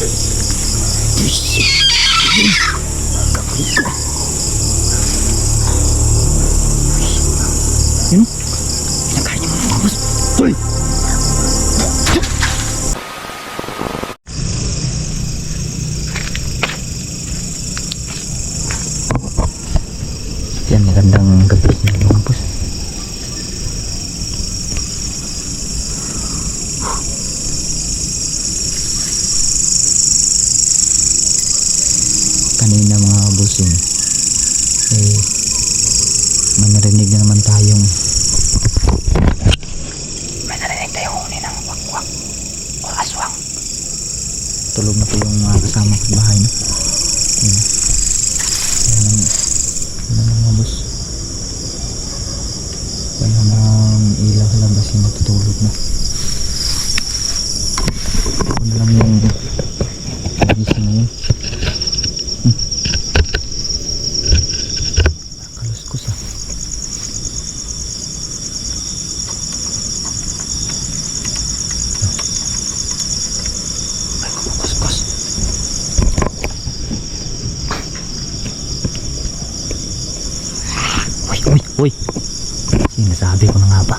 Yun, pinakain niyo mga boss. Hoy! Yan, magandang gabi mga boss. Kanina mga bossing may narinig na naman tayong huni ng wakwak o aswang. Tulog na po yung mga kasama sa bahay, no? Yan mga boss, wala nang ilaw sa labas, yung natutulog na. Ako na lang yung nagising ngayon. Kaluskos ah. Ay, kukuskus. Uy. Sinasabi ko na nga ba?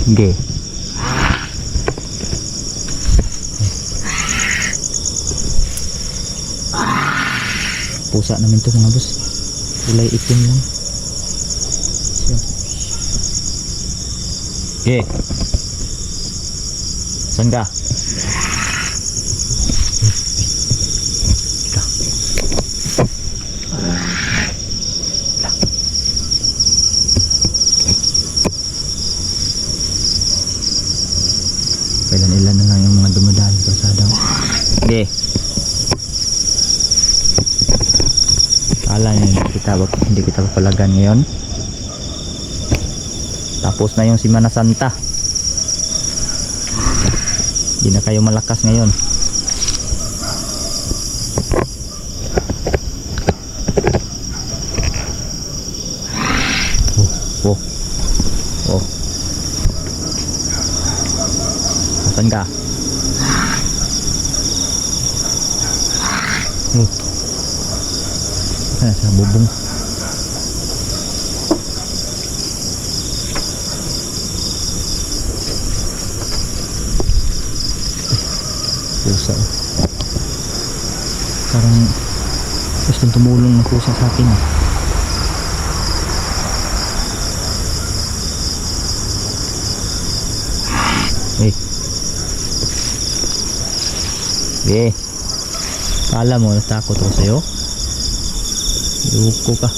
Sige. Pusa namin to mga boss. Kulay itim lang. Okay. Saan ka? Ilan na lang yung mga dumadaan sa kalsada. Okay. Kala nyo hindi kita papalagan ngayon. Tapos na yung Semana Santa. Hindi na kayo malakas ngayon. Oh. Saan ka? Sa bubong. Pusa. Parang gustong tumulong na pusa sa akin. Kala mo natakot ako sa'yo? Luko ka.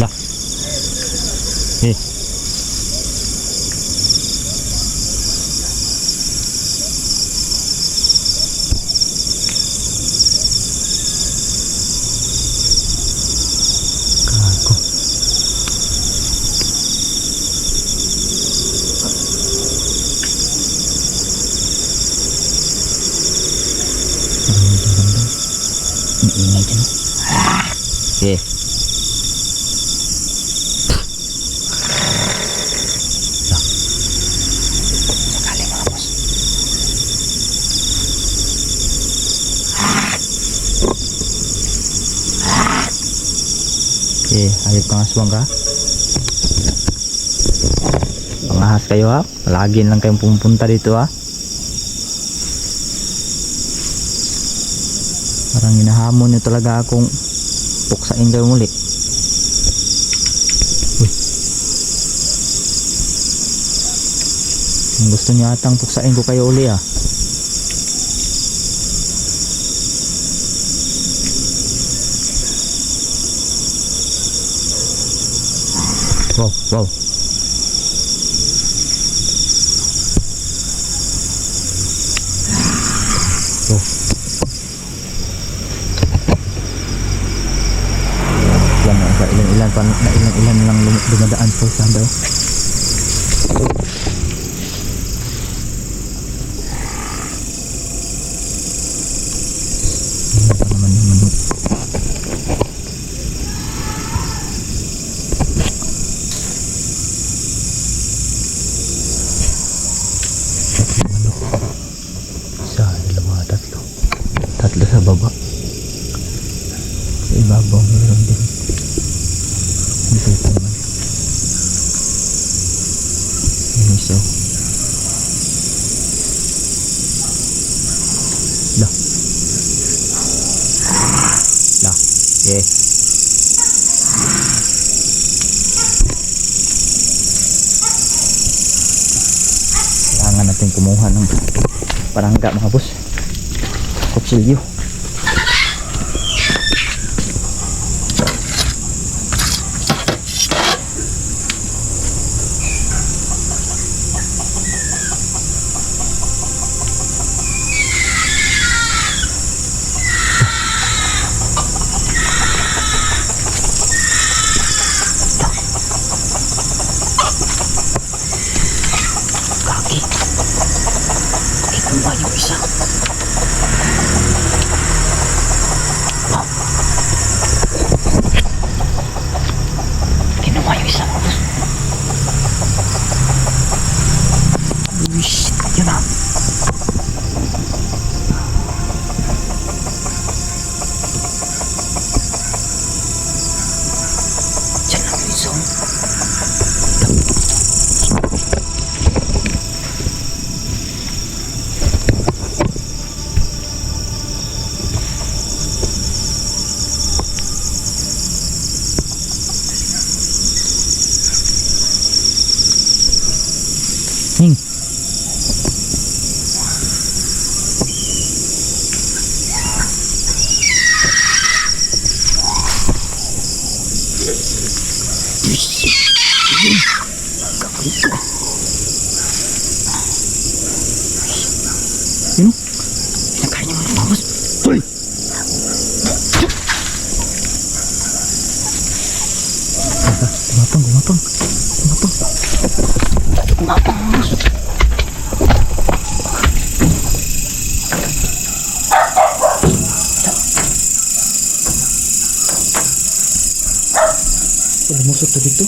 Lah. Ingay dyan. Okay. Sakali mga boss. Okay, hayop kang aswang ka. Pangahas kayo ha. Palagi lang kayong pumunta dito ha. Parang hinahamon nyo talaga akong puksain kayo muli. Uy. Gusto nyo atang puksain ko kayo uli ah. Wow. Ilan lang dumadaan po sa daw. Okay. Kailangan natin kumuha ng palangga mga boss. Kutsilyo. Kinuha yung isa. Kinuha yung isa. Shit, yun na. Diyan lang yung isa. Ning. Yun o. Pinakain niya mga boss. Hoy! Gumapang. Gumapang boss. Lumusot na dito.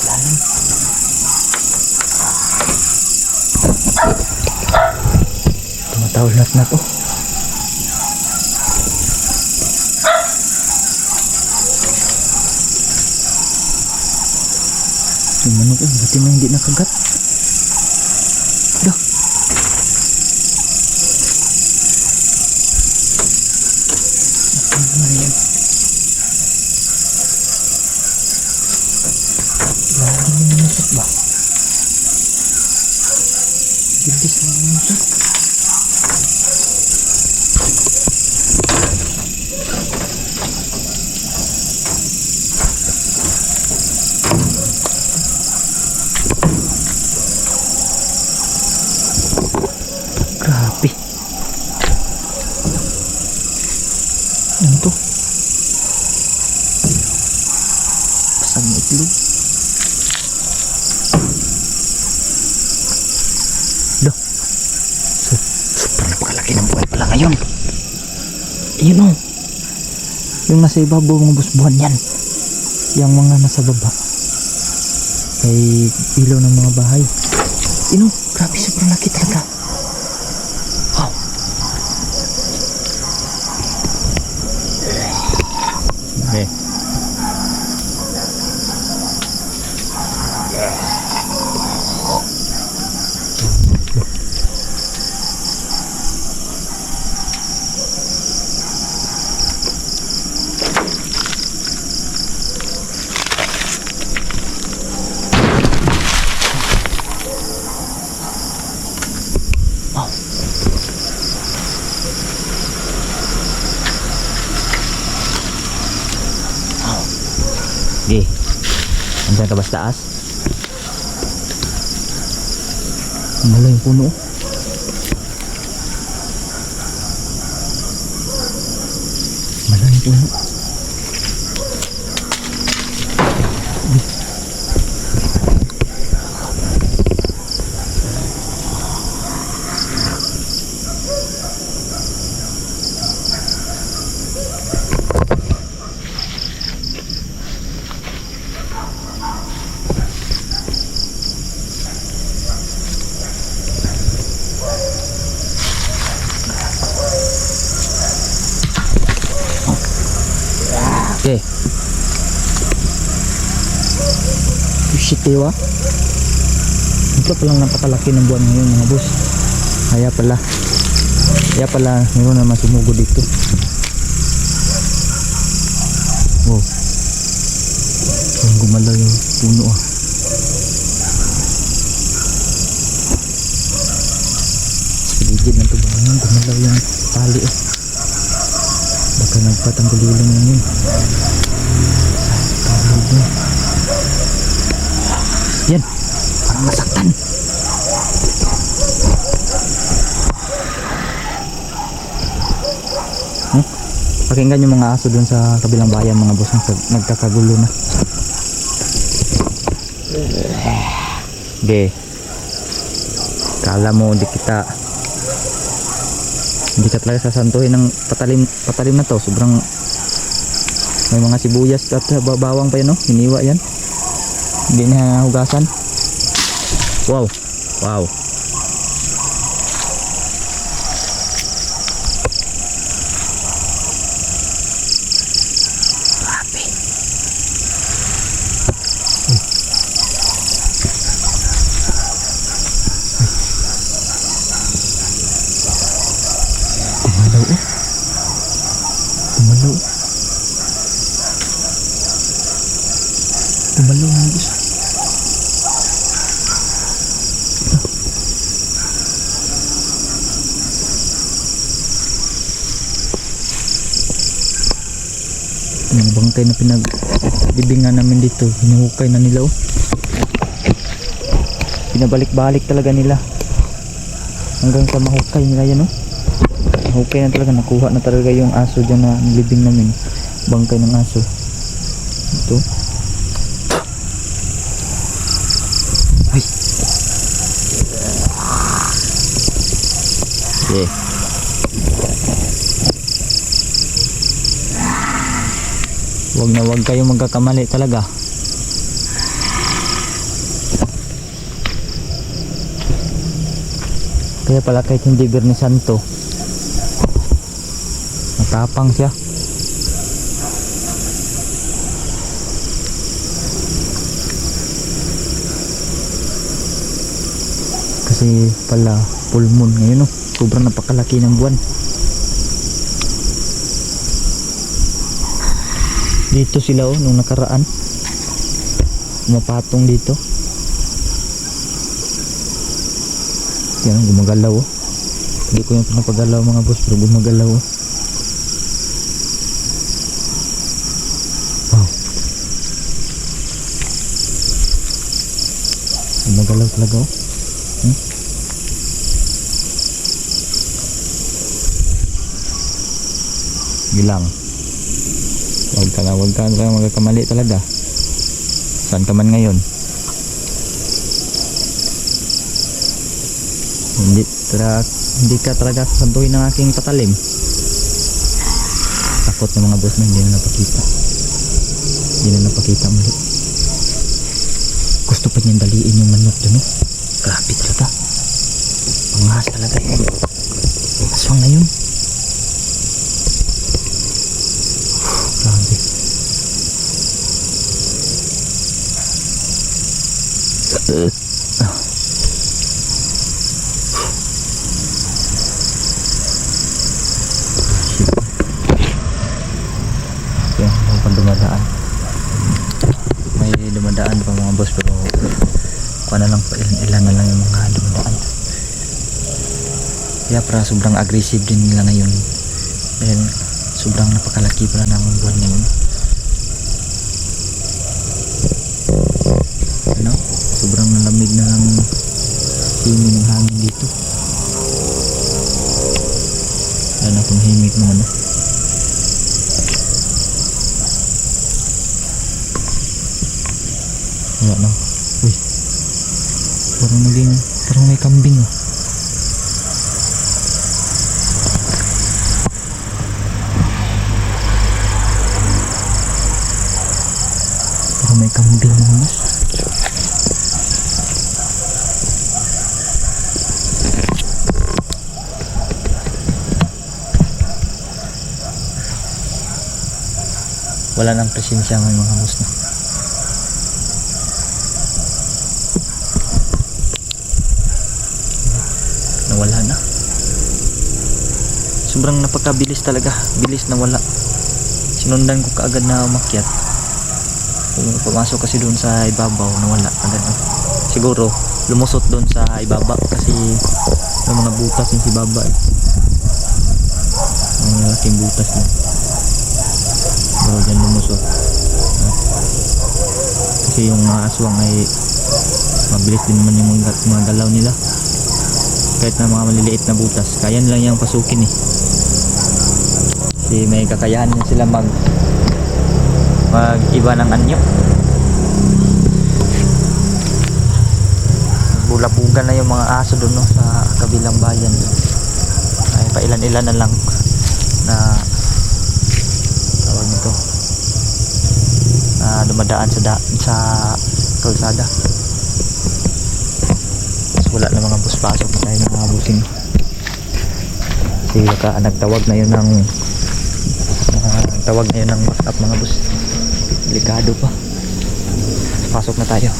Lalim. Tumatawal na to. Yung manok buti mo hindi nakagat. Dah. Ayan. Lagi mo namusot ba? Gigis na namusot. Grabe. Ano to? Pasag na itlog. Dah. Super napakalaki ng buhay pala ngayon. Yun o. Yung nasa ibabaw mga boss, buwan yan. Yung mga nasa baba ay ilaw ng mga bahay. Yun o. Grabe, super laki talaga. Wow. Okay. Wow. Okay. Andiyan ka ba sa taas? Malo yung puno. Malo yung puno. Okay. Shit, diba? Ito palang napakalaki ng buwan ngayon mga boss. Kaya pala meron naman sumugod dito. Wow, ang gumalaw yung puno ah. Paligid na ito ba? Ang gumalaw yung tali oh. Baka nagpatanggulilang lang yun. Yan, parang nasaktan. Pakinggan yung mga aso dun sa kabilang bayan mga boss, nagkakagulo na. Okay. Kala mo hindi ka talaga sasantuhin ng patalim na to. Sobrang may mga sibuyas at bawang pa yan, no? Hiniwa yan. Hindi na hugasan. Wow. Wow. Gumalaw na guys. Yung bangkay na pinaglibingan namin dito, hinuhukay na nila oh. Pinabalik-balik talaga nila hanggang sa mahukay nila yan oh. Mahukay na talaga, nakuha na talaga yung aso dyan na nilibing namin. Bangkay ng aso ito. Okay. Wag kayong magkakamali talaga. Kaya pala kahit hindi Birni Santo, matapang siya. Kasi pala full moon ngayon oh. Sobrang napakalaki ng buwan. Dito sila oh, nung nakaraan mapatong dito. Yan, gumagalaw oh. Hindi ko yung pinapagalaw mga boss, pero gumagalaw oh. Wow, gumagalaw talaga oh. Gilang, wag ka na magkakamali talaga. Saan ka man ngayon, hindi ka talaga sasantuhin ng aking patalim. Takot ng mga boss na hindi na napakita muli. Gusto pa niyang daliin yung manok dun oh. Grabe talaga, pangas talaga yun. Aswang na yun. Grabe. Dumadaan. May dumadaan pa mga boss, pero kuha na lang pa, ilan na lang yung mga dumadaan. Kaya para sobrang aggressive din nila ngayon dahil sobrang napakalaki pala ng buwan ngayon. Ano? Sobrang nalamig na ng himig ng hangin dito. Yan akong himig ng ano. Wala na. Uy, parang may kambing oh. Parang may kambing oh. Wala nang presensya ng mga hamos na. nawala na. Sobrang napakabilis talaga, bilis nawala. Sinundan ko kaagad na umakyat. Pumasok kasi doon sa ibabaw, nawala agad. Siguro lumusot doon sa ibaba kasi may mga butas yung si baba eh. May malaking butas din. Pero dyan lumusot. Kasi yung mga aswang ay mabilis din naman yung mga galaw nila. Kahit na mga maliliit na butas, kaya nilang yung pasukin eh. Kasi may kakayahan din sila mag iba ng anyo. Bulabugan na yung mga aso doon no, sa kabilang bayan. Ay pailan-ilan na lang na tawag nito na dumadaan sa kalsada. Wala na mga bus pasok dahil mga busing kasi nagtawag na yun ng tawag na yun ng backup mga bus. Delikado pa, pasok na tayo.